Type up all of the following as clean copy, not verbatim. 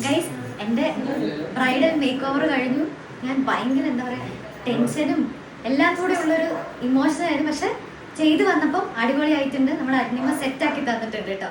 Guys എൻ്റെ bridal make over കഴിഞ്ഞു. ഞാൻ ഭയങ്കര എന്താ പറയുക ടെൻഷനും എല്ലാം കൂടെ ഉള്ളൊരു ഇമോഷണൽ ആയിരുന്നു. പക്ഷെ ചെയ്തു വന്നപ്പോൾ അടിപൊളിയായിട്ടുണ്ട്. നമ്മൾ അഗ്നിമ സെറ്റാക്കി തന്നിട്ടുണ്ട് കേട്ടോ.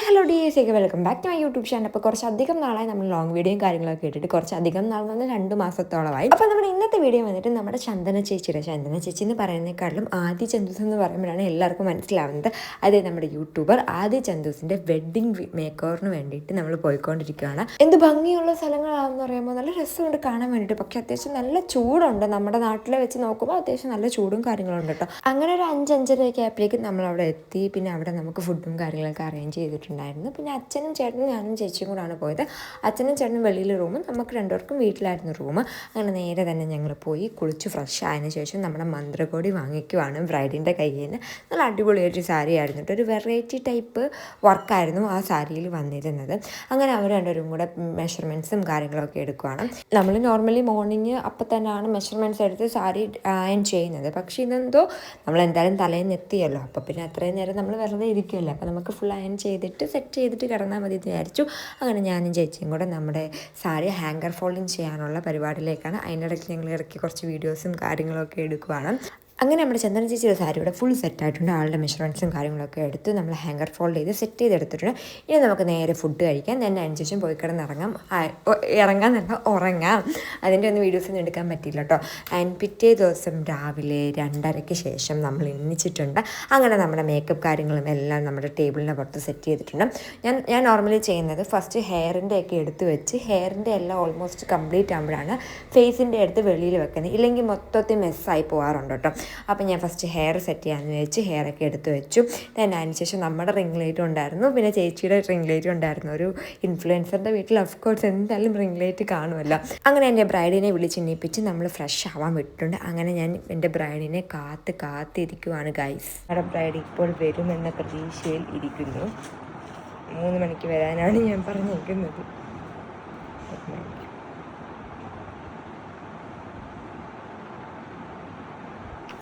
ഹലോ ഡിയേഴ്സൊക്കെ welcome back to my YouTube channel. അപ്പോൾ കുറച്ചധികം നാളായി നമ്മൾ ലോങ് വീഡിയോയും കാര്യങ്ങളൊക്കെ ഇട്ടിട്ട് കുറച്ചധികം നാൾ വന്ന് 2 മാസത്തോളമായി. അപ്പോൾ നമ്മുടെ ഇന്നത്തെ വീഡിയോ വന്നിട്ട് നമ്മുടെ ചന്ദന ചേച്ചി എന്ന് പറയുന്നതിനേക്കാളും ആദ്യ ചന്ദൂസ് എന്ന് പറയുമ്പോഴാണ് എല്ലാവർക്കും മനസ്സിലാവുന്നത്. അത് നമ്മുടെ യൂട്യൂബർ ആദ്യ ചന്ദൂസിൻ്റെ വെഡ്ഡിങ് മേക്ക് ഓവറിന് വേണ്ടിയിട്ട് നമ്മൾ പോയിക്കൊണ്ടിരിക്കുകയാണ്. എന്ത് ഭംഗിയുള്ള സ്ഥലങ്ങളാണെന്ന് പറയുമ്പോൾ നല്ല രസമുണ്ട് കാണാൻ വേണ്ടിയിട്ട്. പക്ഷേ അത്യാവശ്യം നല്ല ചൂടുണ്ട്. നമ്മുടെ നാട്ടിലെ വെച്ച് നോക്കുമ്പോൾ അത്യാവശ്യം നല്ല ചൂടും കാര്യങ്ങളുണ്ട് കേട്ടോ. അങ്ങനെ ഒരു 5-5:30 ആയപ്പോഴേക്കും നമ്മളവിടെ എത്തി. പിന്നെ അവിടെ നമുക്ക് ഫുഡും കാര്യങ്ങളൊക്കെ അറേഞ്ച് ചെയ്തിട്ടുണ്ടായിരുന്നു. പിന്നെ അച്ഛനും ചേട്ടനും ഞാനും ചേച്ചിയും കൂടാണ് പോയത്. അച്ഛനും ചേട്ടനും വെളിയിൽ റൂമും നമുക്ക് രണ്ടുപേർക്കും വീട്ടിലായിരുന്നു റൂം. അങ്ങനെ നേരെ തന്നെ ഞങ്ങൾ പോയി കുളിച്ച് ഫ്രഷ് ആയതിനു ശേഷം നമ്മുടെ മന്ത്രകോടി വാങ്ങിക്കുവാണ് ബ്രൈഡിൻ്റെ കയ്യിൽ നിന്ന്. നല്ല അടിപൊളിയായിട്ടൊരു സാരി ആയിരുന്നു കേട്ടോ. ഒരു വെറൈറ്റി ടൈപ്പ് വർക്കായിരുന്നു ആ സാരിയിൽ വന്നിരുന്നത്. അങ്ങനെ അവർ രണ്ടുപേരും കൂടെ മെഷർമെൻറ്റ്സും കാര്യങ്ങളൊക്കെ എടുക്കുവാണ്. നമ്മൾ നോർമലി മോർണിംഗ് അപ്പം തന്നെയാണ് മെഷർമെൻറ്റ്സ് എടുത്ത് സാരി അയൺ ചെയ്യുന്നത്. പക്ഷേ ഇതെന്തോ നമ്മളെന്തായാലും തലേന്ന് എത്തിയല്ലോ, അപ്പോൾ പിന്നെ അത്രയും നേരം നമ്മൾ വെറുതെ ഇരിക്കുമല്ലോ, അപ്പോൾ നമുക്ക് ഫുൾ അയൺ ചെയ്തിട്ട് സെറ്റ് ചെയ്തിട്ട് കിടന്നാൽ മതി എന്ന് വിചാരിച്ചു. അങ്ങനെ ഞാനും ചേച്ചിയും കൂടെ നമ്മുടെ സാരി ഹാങ്കർ ഫോൾഡിങ് ചെയ്യാനുള്ള പരിപാടിയിലേക്കാണ്. അതിനിടയ്ക്ക് ഞങ്ങൾ ഇറക്കി കുറച്ച് വീഡിയോസും കാര്യങ്ങളൊക്കെ എടുക്കുവാണ്. അങ്ങനെ നമ്മുടെ ചന്ദന ചേച്ചിയുടെ സാരിയുടെ ഫുൾ സെറ്റായിട്ടുണ്ട്. ആളുടെ മെഷർമെൻറ്റ്സും കാര്യങ്ങളൊക്കെ എടുത്ത് നമ്മൾ ഹാങ്കർ ഫോൾഡ് ചെയ്ത് സെറ്റ് ചെയ്തെടുത്തിട്ടുണ്ട്. ഇനി നമുക്ക് നേരെ ഫുഡ് കഴിക്കാം. തന്നെ അതിന് ശേഷം പോയി ഇറങ്ങാന്നല്ല ഉറങ്ങാം. അതിൻ്റെ ഒന്നും വീഡിയോസൊന്നും എടുക്കാൻ പറ്റില്ല കേട്ടോ. ആൻഡ് പിറ്റേ ദിവസം രാവിലെ 2:30-ക്ക് ശേഷം നമ്മൾ എണ്ണിച്ചിട്ടുണ്ട്. അങ്ങനെ നമ്മുടെ മേക്കപ്പ് കാര്യങ്ങളും എല്ലാം നമ്മുടെ ടേബിളിൻ്റെ പുറത്ത് സെറ്റ് ചെയ്തിട്ടുണ്ട്. ഞാൻ നോർമലി ചെയ്യുന്നത് ഫസ്റ്റ് ഹെയറിൻ്റെ ഒക്കെ എടുത്ത് വെച്ച് ഹെയറിൻ്റെ എല്ലാം ഓൾമോസ്റ്റ് കംപ്ലീറ്റ് ആകുമ്പോഴാണ് ഫേസിൻ്റെ അടുത്ത് വെളിയിൽ വെക്കുന്നത്. ഇല്ലെങ്കിൽ മൊത്തത്തിൽ മെസ്സായി പോകാറുണ്ട് കേട്ടോ. അപ്പോൾ ഞാൻ ഫസ്റ്റ് ഹെയർ സെറ്റ് ചെയ്യാമെന്ന് വെച്ച് ഹെയറൊക്കെ എടുത്ത് വെച്ചു. then അതിനുശേഷം നമ്മുടെ റിംഗ് ലൈറ്റും ഉണ്ടായിരുന്നു, പിന്നെ ചേച്ചിയുടെ റിംഗ് ലൈറ്റും ഉണ്ടായിരുന്നു. ഒരു ഇൻഫ്ലുവൻസറിൻ്റെ വീട്ടിൽ ഓഫ്കോഴ്സ് എന്തായാലും റിംഗ് ലൈറ്റ് കാണുമല്ലോ. അങ്ങനെ എൻ്റെ ബ്രൈഡിനെ വിളിച്ചെണ്ണിപ്പിച്ച് നമ്മൾ ഫ്രഷ് ആവാൻ വിട്ടിട്ടുണ്ട്. അങ്ങനെ ഞാൻ എൻ്റെ ബ്രൈഡിനെ കാത്തിരിക്കുവാണ് ഗൈസ്. നമ്മുടെ ബ്രൈഡ് ഇപ്പോൾ വരുമെന്ന പ്രതീക്ഷയിൽ ഇരിക്കുന്നു. 3 മണിക്ക് വരാനാണ് ഞാൻ പറഞ്ഞേക്കുന്നത്.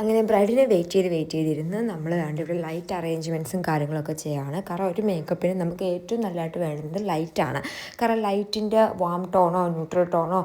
അങ്ങനെ ബ്രൈഡിനെ വെയിറ്റ് ചെയ്തിരുന്ന് നമ്മൾ വേണ്ട ഇവിടെ ലൈറ്റ് അറേഞ്ച്മെൻറ്റ്സും കാര്യങ്ങളൊക്കെ ചെയ്യുകയാണ്. കാരണം ഒരു മേക്കപ്പിന് നമുക്ക് ഏറ്റവും നല്ലതായിട്ട് വേണ്ടുന്നത് ലൈറ്റാണ്. കാരണം ലൈറ്റിൻ്റെ വാം ടോണോ ന്യൂട്രൽ ടോണോ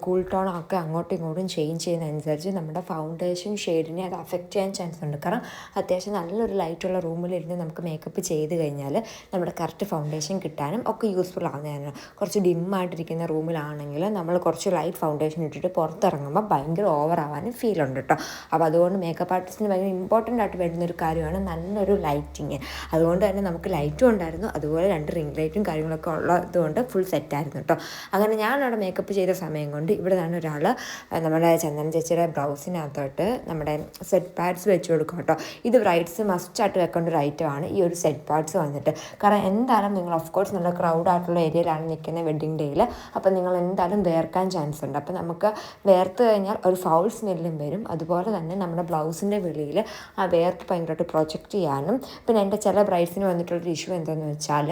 കൂൾ ടോണോ ഒക്കെ അങ്ങോട്ടും ഇങ്ങോട്ടും ചേഞ്ച് ചെയ്യുന്നതനുസരിച്ച് നമ്മുടെ ഫൗണ്ടേഷൻ ഷെയ്ഡിനെ അത് അഫക്റ്റ് ചെയ്യാൻ ചാൻസ് ഉണ്ട്. കാരണം അത്യാവശ്യം നല്ലൊരു ലൈറ്റുള്ള റൂമിലിരുന്ന് നമുക്ക് മേക്കപ്പ് ചെയ്ത് കഴിഞ്ഞാൽ നമ്മുടെ കറക്റ്റ് ഫൗണ്ടേഷൻ കിട്ടാനും ഒക്കെ യൂസ്ഫുൾ ആകുന്നതാണ്. കുറച്ച് ഡിമ്മായിട്ടിരിക്കുന്ന റൂമിലാണെങ്കിൽ നമ്മൾ കുറച്ച് ലൈറ്റ് ഫൗണ്ടേഷൻ ഇട്ടിട്ട് പുറത്തിറങ്ങുമ്പോൾ ഭയങ്കര ഓവറാവാനും ഫീലുണ്ട് കേട്ടോ. അപ്പോൾ അതുകൊണ്ട് മേക്കപ്പ് ആർട്ടിസ്റ്റിന് ഭയങ്കര ഇമ്പോർട്ടൻ്റ് ആയിട്ട് വരുന്നൊരു കാര്യമാണ് നല്ലൊരു ലൈറ്റിങ്. അതുകൊണ്ട് തന്നെ നമുക്ക് ലൈറ്റും ഉണ്ടായിരുന്നു, അതുപോലെ 2 റിംഗ് ലൈറ്റും കാര്യങ്ങളൊക്കെ ഉള്ളതുകൊണ്ട് ഫുൾ സെറ്റായിരുന്നു കേട്ടോ. അങ്ങനെ ഞാൻ അവിടെ മേക്കപ്പ് ചെയ്ത സമയം കൊണ്ട് ഇവിടെ നിന്നാണ് ഒരാൾ നമ്മുടെ ചന്ദന ചേച്ചിയുടെ ബ്ലൗസിനകത്തോട്ട് നമ്മുടെ സെറ്റ് പാഡ്സ് വെച്ച് കൊടുക്കും കേട്ടോ. ഇത് ബ്രൈഡ്സ് മസ്റ്റായിട്ട് വെക്കേണ്ട ഒരു ഐറ്റമാണ് ഈ ഒരു സെറ്റ് പാഡ്സ് വന്നിട്ട്. കാരണം എന്തായാലും നിങ്ങൾ ഓഫ്കോഴ്സ് നല്ല ക്രൗഡായിട്ടുള്ള ഏരിയയിലാണ് നിൽക്കുന്ന വെഡ്ഡിങ് ഡേയിൽ. അപ്പോൾ നിങ്ങൾ എന്തായാലും വേർക്കാൻ ചാൻസ് ഉണ്ട്. അപ്പോൾ നമുക്ക് വേർത്ത് കഴിഞ്ഞാൽ ഒരു ഫൗൾ സ്മെല്ലും വരും. അതുപോലെ തന്നെ നമ്മുടെ ബ്ലൗസിൻ്റെ വെളിയിൽ ആ വേർപ്പ് ഭയങ്കരമായിട്ട് പ്രൊജക്റ്റ് ചെയ്യാനും. പിന്നെ എൻ്റെ ചില ബ്രൈഡ്സിന് വന്നിട്ടുള്ളൊരു ഇഷ്യൂ എന്താണെന്ന് വെച്ചാൽ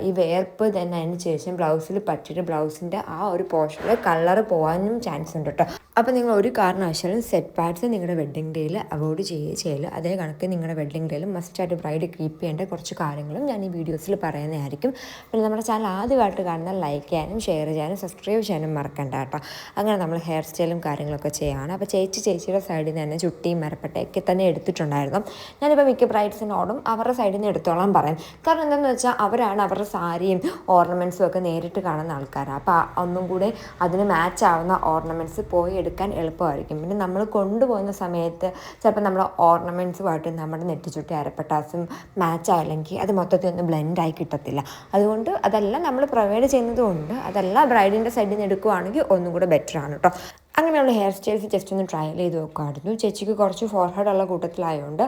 ഈ വേർപ്പ് തന്നെ അതിന് ശേഷം ബ്ലൗസിൽ പറ്റിയിട്ട് ബ്ലൗസിൻ്റെ ആ ഒരു പോർഷനിൽ കളറ് പോകാനും ചാൻസ് ഉണ്ട് കേട്ടോ. അപ്പോൾ നിങ്ങൾ ഒരു കാരണവശാലും സെറ്റ് പാഡ്സ് നിങ്ങളുടെ വെഡ്ഡിങ് ഡേയിൽ അവോയ്ഡ് ചെയ്യില്ല. അതേ കണക്ക് നിങ്ങളുടെ വെഡ്ഡിങ് ഡേയിൽ മസ്റ്റായിട്ട് ബ്രൈഡ് കീപ്പ് ചെയ്യേണ്ട കുറച്ച് കാര്യങ്ങളും ഞാൻ ഈ വീഡിയോസിൽ പറയുന്നതായിരിക്കും. പിന്നെ നമ്മുടെ ചാനൽ ആദ്യമായിട്ട് കാണുന്ന ലൈക്ക് ചെയ്യാനും ഷെയർ ചെയ്യാനും സബ്സ്ക്രൈബ് ചെയ്യാനും മറക്കണ്ട കേട്ടോ. അങ്ങനെ നമ്മൾ ഹെയർ സ്റ്റൈലും കാര്യങ്ങളൊക്കെ ചെയ്യുകയാണ്. അപ്പോൾ ചേച്ചിയുടെ സൈഡിൽ നിന്ന് തന്നെ ചുട്ടിയും മരപ്പട്ടയൊക്കെ തന്നെ എടുത്തിട്ടുണ്ടായിരുന്നു. ഞാനിപ്പോൾ മിക്ക ബ്രൈഡ്സിനോടും അവരുടെ സൈഡിൽ നിന്ന് എടുത്തോളാൻ പറയും. കാരണം എന്താണെന്ന് വെച്ചാൽ അവരാണ് അവരുടെ സാരിയും ഓർണമെൻറ്റ്സും ഒക്കെ നേരിട്ട് കാണുന്ന ആൾക്കാരാണ്. അപ്പോൾ ഒന്നും കൂടെ അതിന് മാച്ച് ആവുന്ന ഓർണമെൻറ്റ്സ് പോയി എടുക്കാൻ എളുപ്പമായിരിക്കും. പിന്നെ നമ്മൾ കൊണ്ടുപോകുന്ന സമയത്ത് ചിലപ്പോൾ നമ്മൾ ഓർണമെൻറ്റ്സുമായിട്ട് നമ്മുടെ നെറ്റിച്ചുട്ടി അരപ്പട്ടാസും മാച്ച് ആയില്ലെങ്കിൽ അത് മൊത്തത്തിൽ ഒന്ന് ബ്ലെൻഡായി കിട്ടത്തില്ല. അതുകൊണ്ട് അതെല്ലാം നമ്മൾ പ്രൊവൈഡ് ചെയ്യുന്നതുകൊണ്ട് അതെല്ലാം ബ്രൈഡിൻ്റെ സൈഡിൽ നിന്ന് എടുക്കുകയാണെങ്കിൽ ഒന്നും കൂടെ ബെറ്റർ ആണ് കേട്ടോ. അങ്ങനെയുള്ള ഹെയർ സ്റ്റൈൽസ് ജസ്റ്റ് ഒന്ന് ട്രയൽ ചെയ്ത് നോക്കുമായിരുന്നു. ചേച്ചിക്ക് കുറച്ച് ഫോർഹെഡ് ഉള്ള കൂട്ടത്തിലായതുകൊണ്ട്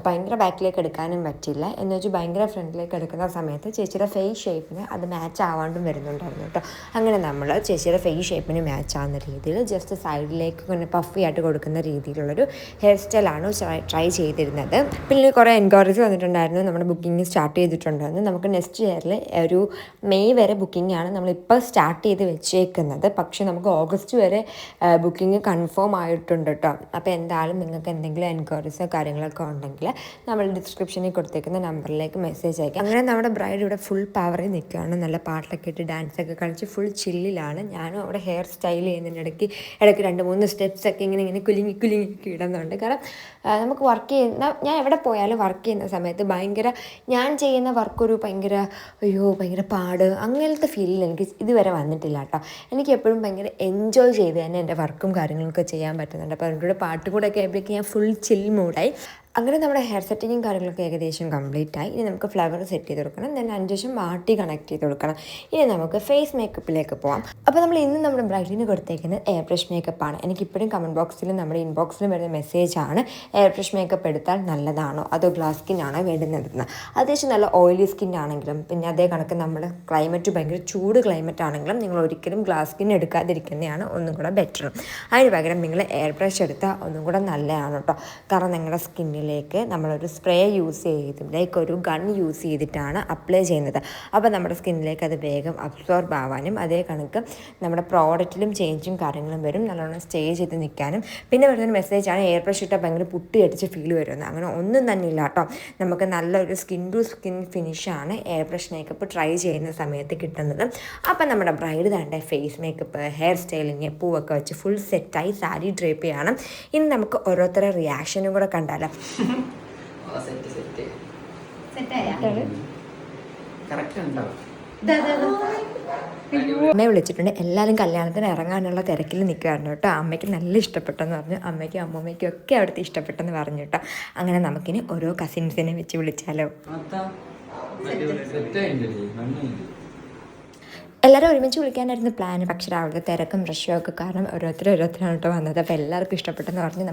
ഭയങ്കര ബാക്കിലേക്ക് എടുക്കാനും പറ്റില്ല. എന്ന് വെച്ചാൽ ഭയങ്കര ഫ്രണ്ടിലേക്ക് എടുക്കുന്ന സമയത്ത് ചേച്ചിയുടെ ഫേസ് ഷേപ്പിന് അത് മാച്ച് ആവാണ്ടും വരുന്നുണ്ടായിരുന്നു കേട്ടോ. അങ്ങനെ നമ്മൾ ചേച്ചിയുടെ ഫേസ് ഷേപ്പിന് മാച്ച് ആവുന്ന രീതിയിൽ ജസ്റ്റ് സൈഡിലേക്ക് ഇങ്ങനെ പഫി ആയിട്ട് കൊടുക്കുന്ന രീതിയിലുള്ളൊരു ഹെയർ സ്റ്റൈലാണ് ട്രൈ ചെയ്തിരുന്നത്. പിന്നെ കുറേ എൻക്വയറീസ് വന്നിട്ടുണ്ടായിരുന്നു. നമ്മുടെ ബുക്കിംഗ് സ്റ്റാർട്ട് ചെയ്തിട്ടുണ്ടായിരുന്നു. നമുക്ക് നെക്സ്റ്റ് ഇയറിൽ ഒരു മെയ് വരെ ബുക്കിംഗ് ആണ് നമ്മളിപ്പോൾ സ്റ്റാർട്ട് ചെയ്ത് വെച്ചേക്കുന്നത്. പക്ഷേ നമുക്ക് ഓഗസ്റ്റ് വരെ ബുക്കിംഗ് കൺഫേം ആയിട്ടുണ്ട് കേട്ടോ. അപ്പോൾ എന്തായാലും നിങ്ങൾക്ക് എന്തെങ്കിലും എൻക്വയറീസോ കാര്യങ്ങളൊക്കെ ഉണ്ടെങ്കിൽ നമ്മൾ ഡിസ്ക്രിപ്ഷനിൽ കൊടുത്തേക്കുന്ന നമ്പറിലേക്ക് മെസ്സേജ് അയക്കാം. അങ്ങനെ നമ്മുടെ ബ്രൈഡ് ഇവിടെ ഫുൾ പവറിൽ നിൽക്കുകയാണ്. നല്ല പാട്ടൊക്കെ ഇട്ട് ഡാൻസൊക്കെ കളിച്ച് ഫുൾ ചില്ലിലാണ്. ഞാനും അവിടെ ഹെയർ സ്റ്റൈൽ ചെയ്യുന്നതിൻ്റെ ഇടയ്ക്ക് 2-3 സ്റ്റെപ്സൊക്കെ ഇങ്ങനെ കുലുങ്ങി ഇടുന്നുണ്ട്. കാരണം നമുക്ക് വർക്ക് ചെയ്യുന്ന, ഞാൻ എവിടെ പോയാലും വർക്ക് ചെയ്യുന്ന സമയത്ത് ഞാൻ ചെയ്യുന്ന വർക്കൊരു ഭയങ്കര പാട് അങ്ങനത്തെ ഫീലിൽ എനിക്ക് ഇതുവരെ വന്നിട്ടില്ല കേട്ടോ. എനിക്ക് എപ്പോഴും ഭയങ്കര എൻജോയ് ചെയ്ത് തന്നെ എൻ്റെ വർക്കും കാര്യങ്ങളൊക്കെ ചെയ്യാൻ പറ്റുന്നുണ്ട്. അപ്പോൾ അതിൻ്റെ കൂടെ പാട്ട് കൂടെ ഒക്കെ ആയപ്പോഴേക്കും ഞാൻ ഫുൾ ചിൽ മൂഡായി. അങ്ങനെ നമ്മുടെ ഹെയർ സെറ്റിങ്ങും കാര്യങ്ങളൊക്കെ ഏകദേശം കംപ്ലീറ്റ് ആയി. ഇനി നമുക്ക് ഫ്ലവർ സെറ്റ് ചെയ്ത് കൊടുക്കണം. ദെൻ അതിന് ശേഷം മാറ്റി കണക്ട് ചെയ്ത് കൊടുക്കണം. ഇനി നമുക്ക് ഫേസ് മേക്കപ്പിലേക്ക് പോകാം. അപ്പോൾ നമ്മൾ ഇന്ന് നമ്മുടെ ബ്രൈഡിന് കൊടുത്തേക്കുന്നത് എയർ ബ്രഷ് മേക്കപ്പാണ്. എനിക്കിപ്പോഴും കമൻറ്റ് ബോക്സിലും നമ്മുടെ ഇൻബോക്സിലും വരുന്ന മെസ്സേജാണ് എയർ ബ്രഷ് മേക്കപ്പ് എടുത്താൽ നല്ലതാണോ അതോ ഗ്ലാസ് സ്കിന്നാണോ വേണ്ടുന്നതെന്ന്. അത്യാവശ്യം നല്ല ഓയിലി സ്കിൻ ആണെങ്കിലും പിന്നെ അതേ കണക്ക് നമ്മുടെ ക്ലൈമറ്റ് ഭയങ്കര ചൂട് ക്ലൈമറ്റ് ആണെങ്കിലും നിങ്ങൾ ഒരിക്കലും ഗ്ലാസ് സ്കിൻ എടുക്കാതിരിക്കുന്നതാണ് ഒന്നും കൂടെ ബെറ്റർ. അതിന് പകരം നിങ്ങൾ എയർ ബ്രഷ് എടുത്താൽ ഒന്നും കൂടെ നല്ലതാണ് കേട്ടോ. കാരണം നിങ്ങളുടെ സ്കിന്നിലേക്ക് നമ്മളൊരു സ്പ്രേ യൂസ് ചെയ്ത് ഒരു ഗൺ യൂസ് ചെയ്തിട്ടാണ് അപ്ലൈ ചെയ്യുന്നത്. അപ്പോൾ നമ്മുടെ സ്കിന്നിലേക്ക് അത് വേഗം അബ്സോർബ് ആവാനും അതേ കണക്ക് നമ്മുടെ പ്രോഡക്റ്റിലും ചേഞ്ചും കാര്യങ്ങളും വരും. നല്ലോണം സ്റ്റേ ചെയ്ത് നിൽക്കാനും. പിന്നെ വരുന്നൊരു മെസ്സേജാണ് എയർ ബ്രഷ് ഇട്ടാൽ ഭയങ്കര പുട്ടി അടിച്ച് ഫീൽ വരുന്നത്. അങ്ങനെ ഒന്നും തന്നെ ഇല്ല കേട്ടോ. നമുക്ക് നല്ലൊരു സ്കിൻ ടു സ്കിൻ ഫിനിഷാണ് എയർ ബ്രഷ് മേക്കപ്പ് ട്രൈ ചെയ്യുന്ന സമയത്ത് കിട്ടുന്നത്. അപ്പം നമ്മുടെ ബ്രൈഡ് തൻ്റെ ഫേസ് മേക്കപ്പ്, ഹെയർ സ്റ്റൈലിങ്, പൂവൊക്കെ വെച്ച് ഫുൾ സെറ്റായി സാരി ഡ്രേപ്പ് ചെയ്യണം. ഇനി നമുക്ക് ഓരോരുത്തരുടെ റിയാക്ഷനും കൂടെ കണ്ടാലോ. അമ്മയെ വിളിച്ചിട്ടുണ്ട്. എല്ലാവരും കല്യാണത്തിന് ഇറങ്ങാനുള്ള തിരക്കിൽ നിൽക്കുകയായിരുന്നു കേട്ടോ. അമ്മയ്ക്ക് നല്ല ഇഷ്ടപ്പെട്ടെന്ന് പറഞ്ഞു. അമ്മയ്ക്കും അമ്മൂമ്മയ്ക്കും ഒക്കെ അവിടുത്തെ ഇഷ്ടപ്പെട്ടെന്ന് പറഞ്ഞു കേട്ടോ. അങ്ങനെ നമുക്കിനി ഓരോ കസിൻസിനെ വെച്ച് വിളിച്ചാലോ. എല്ലാവരും ഒരുമിച്ച് വിളിക്കാനായിരുന്നു പ്ലാൻ. പക്ഷേ രാവിലത്തെ തിരക്കും റഷ്യും ഒക്കെ കാരണം ഓരോരുത്തരാണ് കേട്ടോ വന്നത്. അപ്പോൾ എല്ലാവർക്കും ഇഷ്ടപ്പെട്ടെന്ന് പറഞ്ഞ്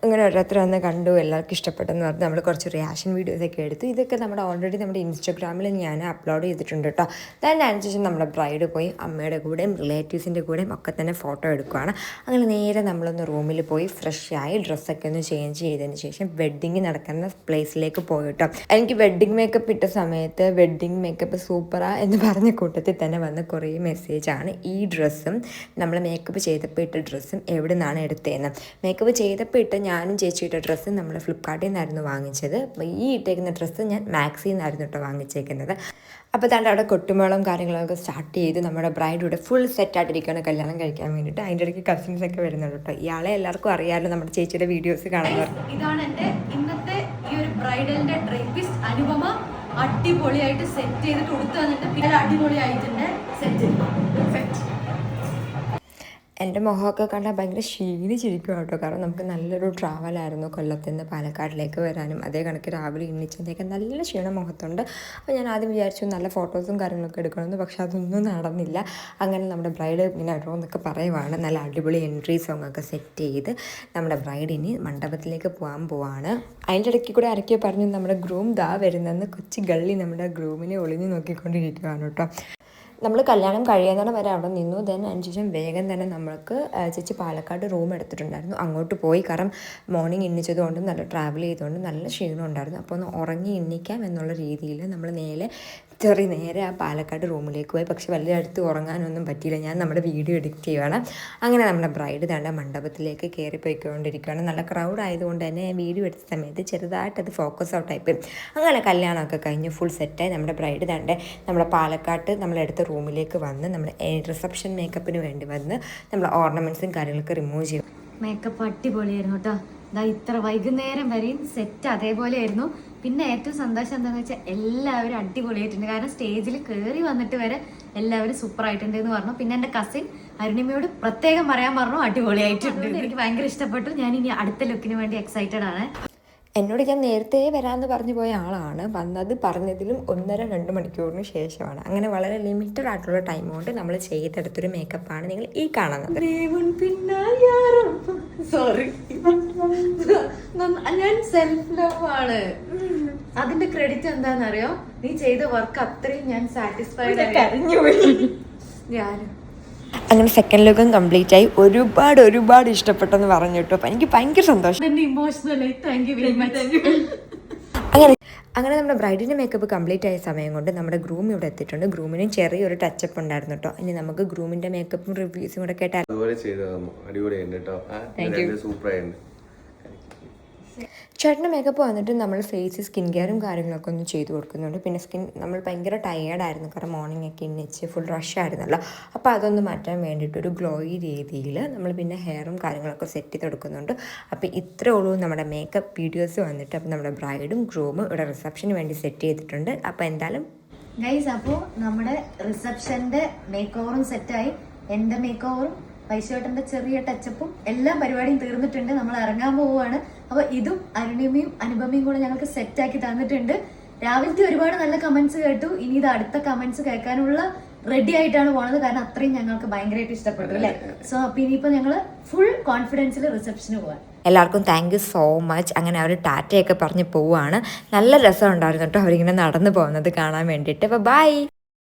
അങ്ങനെ ഓരോരുത്തർ വന്ന് കണ്ടു. എല്ലാവർക്കും ഇഷ്ടപ്പെട്ടെന്ന് പറഞ്ഞ് നമ്മൾ കുറച്ച് റിയാക്ഷൻ വീഡിയോസൊക്കെ എടുത്തു. ഇതൊക്കെ ഓൾറെഡി നമ്മുടെ ഇൻസ്റ്റാഗ്രാമിൽ ഞാൻ അപ്ലോഡ് ചെയ്തിട്ടുണ്ട് കേട്ടോ. അതിനനുസരിച്ച് നമ്മുടെ ബ്രൈഡ് പോയി അമ്മയുടെ കൂടെയും റിലേറ്റീവ്സിൻ്റെ കൂടെയും ഒക്കെ തന്നെ ഫോട്ടോ എടുക്കുകയാണ്. അങ്ങനെ നേരെ നമ്മളൊന്ന് റൂമിൽ പോയി ഫ്രഷായി ഡ്രസ്സൊക്കെ ഒന്ന് ചേഞ്ച് ചെയ്തതിന് ശേഷം വെഡ്ഡിങ് നടക്കുന്ന പ്ലേസിലേക്ക് പോയി കേട്ടോ. എനിക്ക് വെഡ്ഡിങ് മേക്കപ്പ് ഇട്ട സമയത്ത് വെഡ്ഡിങ് മേക്കപ്പ് സൂപ്പറാ എന്ന് പറഞ്ഞ കൂട്ടത്തിൽ തന്നെ വന്ന് കുറേ മെസ്സേജാണ്. ഈ ഡ്രസ്സും നമ്മൾ മേക്കപ്പ് ചെയ്തപ്പോൾ ഇട്ട ഡ്രസ്സും എവിടെ നിന്നാണ് എടുത്തതെന്ന്. മേക്കപ്പ് ചെയ്തപ്പോൾ ഇട്ട ഞാനും ചേച്ചിയിട്ട ഡ്രസ്സ് നമ്മൾ ഫ്ലിപ്കാർട്ടിൽ നിന്നായിരുന്നു വാങ്ങിച്ചത്. ഈ ഇട്ടേക്കുന്ന ഡ്രസ്സ് ഞാൻ മാക്സിൽ നിന്നായിരുന്നു കേട്ടോ വാങ്ങിച്ചേക്കുന്നത്. അപ്പോൾ താണ്ട് അവിടെ കൊട്ടുമേളം കാര്യങ്ങളൊക്കെ സ്റ്റാർട്ട് ചെയ്ത് നമ്മുടെ ബ്രൈഡ് ഇവിടെ ഫുൾ സെറ്റായിട്ടിരിക്കുകയാണ് കല്യാണം കഴിക്കാൻ വേണ്ടിയിട്ട്. അതിൻ്റെ ഇടയ്ക്ക് കസിൻസൊക്കെ വരുന്നുണ്ട് കേട്ടോ. ഇയാളെ എല്ലാവർക്കും അറിയാമല്ലോ, നമ്മുടെ ചേച്ചിയുടെ വീഡിയോസ് കാണുന്നവർ. ഇതാണ് എൻ്റെ ഇന്നത്തെ ഈ ഒരു ബ്രൈഡലിൻ്റെ ഡ്രേപ്പിസ്റ്റ് അനുപമ. അടിപൊളിയായിട്ട് സെറ്റ് ചെയ്തിട്ട് കൊടുത്തു വന്നിട്ട് പിന്നെ അടിപൊളിയായിട്ടുണ്ട് സെറ്റ്. എൻ്റെ മുഖമൊക്കെ കണ്ടാൽ ഭയങ്കര ക്ഷീണിച്ചിരിക്കും കേട്ടോ. കാരണം നമുക്ക് നല്ലൊരു ട്രാവലായിരുന്നു കൊല്ലത്ത് നിന്ന് പാലക്കാടിലേക്ക് വരാനും. അതേ കണക്ക് രാവിലെ എണ്ണിച്ചതിൻ്റെയൊക്കെ നല്ല ക്ഷീണം മുഖത്തുണ്ട്. അപ്പോൾ ഞാൻ ആദ്യം വിചാരിച്ചു നല്ല ഫോട്ടോസും കാര്യങ്ങളൊക്കെ എടുക്കണമെന്ന്. പക്ഷെ അതൊന്നും നടന്നില്ല. അങ്ങനെ നമ്മുടെ ബ്രൈഡ് ഇങ്ങനെ ഓരോന്നൊക്കെ പറയുവാണ്. നല്ല അടിപൊളി എൻട്രി സോങ്ങൊക്കെ സെറ്റ് ചെയ്ത് നമ്മുടെ ബ്രൈഡിന് മണ്ഡപത്തിലേക്ക് പോവാണ്. അതിൻ്റെ ഇടയ്ക്ക് കൂടെ ആരൊക്കെയോ പറഞ്ഞു നമ്മുടെ ഗ്രൂം ദാ വരുന്നതെന്ന്. കൊച്ചു ഗള്ളി നമ്മുടെ ഗ്രൂമിനെ ഒളിഞ്ഞു നോക്കിക്കൊണ്ടിരിക്കുകയാണ് കേട്ടോ. നമ്മൾ കല്യാണം കഴിയുന്നതിന് വരെ അവിടെ നിന്നു. ദെൻ അതിനുശേഷം വേഗം തന്നെ നമ്മൾക്ക് ചേച്ചി പാലക്കാട് റൂം എടുത്തിട്ടുണ്ടായിരുന്നു. അങ്ങോട്ട് പോയി. കാരണം മോർണിംഗ് എണ്ണിച്ചതുകൊണ്ടും നല്ല ട്രാവൽ ചെയ്തുകൊണ്ടും നല്ല ക്ഷീണം ഉണ്ടായിരുന്നു. അപ്പോൾ ഒന്ന് ഉറങ്ങി എണ്ണിക്കാം എന്നുള്ള രീതിയിൽ നമ്മൾ നേരെ ആ പാലക്കാട് റൂമിലേക്ക് പോയി. പക്ഷെ വലിയ അടുത്ത് ഉറങ്ങാനൊന്നും പറ്റിയില്ല. ഞാൻ നമ്മുടെ വീഡിയോ എഡിറ്റ് ചെയ്യുകയാണ്. അങ്ങനെ നമ്മുടെ ബ്രൈഡ് തൻ്റെ മണ്ഡപത്തിലേക്ക് കയറി പോയിക്കൊണ്ടിരിക്കുകയാണ്. നല്ല ക്രൗഡ് ആയതുകൊണ്ട് തന്നെ ഞാൻ വീഡിയോ എടുത്ത സമയത്ത് ചെറുതായിട്ട് അത് ഫോക്കസ് ഔട്ടായിപ്പോയി. അങ്ങനെ കല്യാണമൊക്കെ കഴിഞ്ഞ് ഫുൾ സെറ്റായി നമ്മുടെ ബ്രൈഡ് തൻ്റെ നമ്മുടെ പാലക്കാട്ട് നമ്മളെടുത്ത റൂമിലേക്ക് വന്ന് നമ്മുടെ റിസപ്ഷൻ മേക്കപ്പിന് വേണ്ടി വന്ന് നമ്മൾ ഓർണമെൻറ്റ്സും കാര്യങ്ങളൊക്കെ റിമൂവ് ചെയ്യും. മേക്കപ്പ് അടിപൊളിയായിരുന്നു കേട്ടോ. ഇത്ര വൈകുന്നേരം വരെയും സെറ്റ് അതേപോലെ ആയിരുന്നു. പിന്നെ ഏറ്റവും സന്തോഷം എന്താണെന്ന് വെച്ചാൽ എല്ലാവരും അടിപൊളിയായിട്ടുണ്ട്. കാരണം സ്റ്റേജിൽ കയറി വന്നിട്ട് വരെ എല്ലാവരും സൂപ്പർ ആയിട്ടുണ്ട് എന്ന് പറഞ്ഞു. പിന്നെ എൻ്റെ കസിൻ അരുണിമയോട് പ്രത്യേകം പറയാൻ പറഞ്ഞു അടിപൊളിയായിട്ടുണ്ട്. എനിക്ക് ഭയങ്കര ഇഷ്ടപ്പെട്ടു. ഞാൻ ഇനി അടുത്ത ലുക്കിന് വേണ്ടി എക്സൈറ്റഡ് ആണ്. എന്നോട് ഞാൻ നേരത്തെ വരാമെന്ന് പറഞ്ഞു പോയ ആളാണ്. വന്നത് പറഞ്ഞതിലും 1.5-2 മണിക്കൂറിന് ശേഷമാണ്. അങ്ങനെ വളരെ ലിമിറ്റഡ് ആയിട്ടുള്ള ടൈം കൊണ്ട് നമ്മൾ ചെയ്തെടുത്തൊരു മേക്കപ്പാണ് നിങ്ങൾ ഈ കാണുന്നത്. സോറി, ഞാൻ സെൽഫ് ലവ് ആണ്. അതിന്റെ ക്രെഡിറ്റ് എന്താണെന്നറിയോ? നീ ചെയ്ത വർക്ക് അത്രയും ഞാൻ സാറ്റിസ്ഫൈഡ് ആയി. ഞാനും അങ്ങനെ സെക്കൻഡ് ലുക്കും കംപ്ലീറ്റ് ആയി. ഒരുപാട് ഇഷ്ടപ്പെട്ടെന്ന് പറഞ്ഞു കേട്ടോ. അപ്പം എനിക്ക് ഭയങ്കര സന്തോഷം. അങ്ങനെ നമ്മുടെ ബ്രൈഡിൻ്റെ മേക്കപ്പ് കംപ്ലീറ്റ് ആയ സമയം കൊണ്ട് നമ്മുടെ ഗ്രൂം ഇവിടെ എത്തിയിട്ടുണ്ട്. ഗ്രൂമിനും ചെറിയൊരു ടച്ചപ്പ് ഉണ്ടായിരുന്നു കേട്ടോ. ഇനി നമുക്ക് ഗ്രൂമിൻ്റെ മേക്കപ്പും റിവ്യൂസും കൂടെ കേട്ടാൽ. അതുപോലെ ചെയ്തു തന്നു, അടിപൊളിയുണ്ട് കേട്ടോ, സൂപ്പറായിട്ടുണ്ട്. ചേട്ടൻ്റെ മേക്കപ്പ് വന്നിട്ട് നമ്മൾ ഫേസ് സ്കിൻ കെയറും കാര്യങ്ങളൊക്കെ ഒന്ന് ചെയ്ത് കൊടുക്കുന്നുണ്ട്. പിന്നെ സ്കിൻ നമ്മൾ ഭയങ്കര ടയേർഡായിരുന്നു, കാരണം മോർണിംഗ് ഒക്കെ എണ്ണിച്ച് ഫുൾ റഷ് ആയിരുന്നല്ലോ. അപ്പോൾ അതൊന്ന് മാറ്റാൻ വേണ്ടിയിട്ടൊരു ഗ്ലോയി രീതിയിൽ നമ്മൾ പിന്നെ ഹെയറും കാര്യങ്ങളൊക്കെ സെറ്റ് ചെയ്ത് കൊടുക്കുന്നുണ്ട്. അപ്പോൾ ഇത്രേ ഉള്ളൂ നമ്മുടെ മേക്കപ്പ് വീഡിയോസ് വന്നിട്ട്. അപ്പോൾ നമ്മുടെ ബ്രൈഡും ഗ്രൂമും ഇവിടെ റിസപ്ഷന് വേണ്ടി സെറ്റ് ചെയ്തിട്ടുണ്ട്. അപ്പോൾ എന്തായാലും ഗൈസ്, അപ്പോൾ നമ്മുടെ റിസപ്ഷന്റെ മേക്ക് ഓവറും സെറ്റായി. എൻ്റെ മേക്ക് ഓവറും വൈശേട്ടന്റെ ചെറിയ ടച്ചപ്പും എല്ലാ പരിപാടിയും തീർന്നിട്ടുണ്ട്. നമ്മൾ ഇറങ്ങാൻ പോവുകയാണ്. അപ്പൊ ഇതും അരുണിമയും അനുപമയും കൂടെ ഞങ്ങൾക്ക് സെറ്റ് ആക്കി തന്നിട്ടുണ്ട്. രാവിലത്തെ ഒരുപാട് നല്ല കമന്റ്സ് കേട്ടു. ഇനി ഇത് അടുത്ത കമന്റ്സ് കേൾക്കാനുള്ള റെഡി ആയിട്ടാണ് പോണത്, കാരണം അത്രയും ഞങ്ങൾക്ക് ഭയങ്കരമായിട്ട് ഇഷ്ടപ്പെട്ടു അല്ലേ. സോ അപ്പൊ ഇനിയിപ്പോ ഞങ്ങള് ഫുൾ കോൺഫിഡൻസിൽ റിസപ്ഷന് പോവാൻ. എല്ലാവർക്കും താങ്ക് യു സോ മച്ച്. അങ്ങനെ അവർ ടാറ്റയൊക്കെ പറഞ്ഞ് പോവുകയാണ്. നല്ല രസം ഉണ്ടായിരുന്നു കേട്ടോ അവരിങ്ങനെ നടന്നു പോകുന്നത് കാണാൻ വേണ്ടിയിട്ട്. അപ്പോൾ ബൈ.